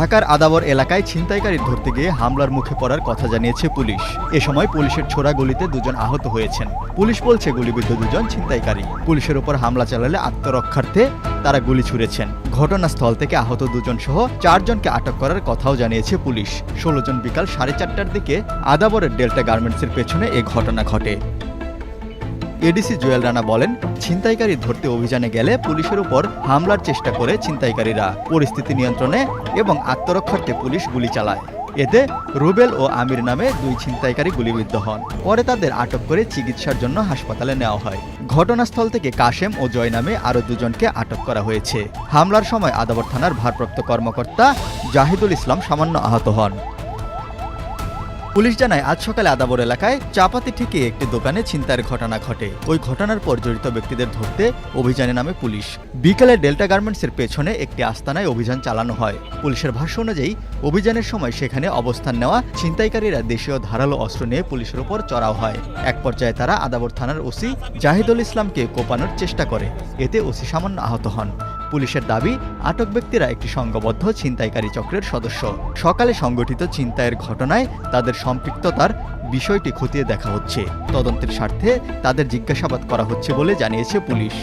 ঢাকার আদাবর এলাকায় ছিনতাইকারী ধরতে গিয়ে হামলার মুখে পড়ার কথা জানিয়েছে পুলিশ। এ সময় পুলিশের ছোড়া গুলিতে দুজন আহত হয়েছেন। পুলিশ বলছে গুলিবিদ্ধ দুজন ছিনতাইকারী পুলিশের উপর হামলা চালালে আত্মরক্ষার্থে তারা গুলি ছুড়েছেন। ঘটনাস্থল থেকে আহত দুজন সহ 4 জনকে আটক করার কথাও জানিয়েছে পুলিশ। 16 জন বিকাল 4:30টার দিকে আদাবরের ডেল্টা গার্মেন্টসের পেছনে এ ঘটনা ঘটে। এডিসি জুয়েল রানা বলেন, ছিনতাইকারী ধরতে অভিযানে গেলে পুলিশের উপর হামলার চেষ্টা করে ছিনতাইকারীরা। পরিস্থিতি নিয়ন্ত্রণে এবং আত্মরক্ষার্থে পুলিশ গুলি চালায়। এতে রুবেল ও আমির নামে 2 ছিনতাইকারী গুলিবিদ্ধ হন। পরে তাদের আটক করে চিকিৎসার জন্য হাসপাতালে নেওয়া হয়। ঘটনাস্থল থেকে কাশেম ও জয় নামে আরও 2 জনকে আটক করা হয়েছে। হামলার সময় আদাবর থানার ভারপ্রাপ্ত কর্মকর্তা জাহিদুল ইসলাম সামান্য আহত হন। পুলিশ জানায়, আজ সকালে আদাবর এলাকায় চাপাতি ঠিকে একটি দোকানে ছিনতাইয়ের ঘটনা ঘটে। ওই ঘটনার পর জড়িত ব্যক্তিদের ধরতে অভিযানে নামে পুলিশ। বিকেলে ডেল্টা গার্মেন্টসের পেছনে একটি আস্তানায় অভিযান চালানো হয়। পুলিশের ভাষ্য অনুযায়ী অভিযানের সময় সেখানে অবস্থান নেওয়া ছিনতাইকারীরা দেশীয় ধারালো অস্ত্র নিয়ে পুলিশের উপর চড়াও হয়। এক পর্যায়ে তারা আদাবর থানার ওসি জাহিদুল ইসলামকে কোপানোর চেষ্টা করে। এতে ওসি সামান্য আহত হন। পুলিশের দাবি, আটক ব্যক্তিরা একটি সংঘবদ্ধ ছিনতাইকারী চক্রের সদস্য। সকালে সংগঠিত ছিনতাইয়ের ঘটনায় তাদের সম্পৃক্ততার বিষয়টি খতিয়ে দেখা হচ্ছে। তদন্তের স্বার্থে তাদের জিজ্ঞাসাবাদ করা হচ্ছে বলে জানিয়েছে পুলিশ।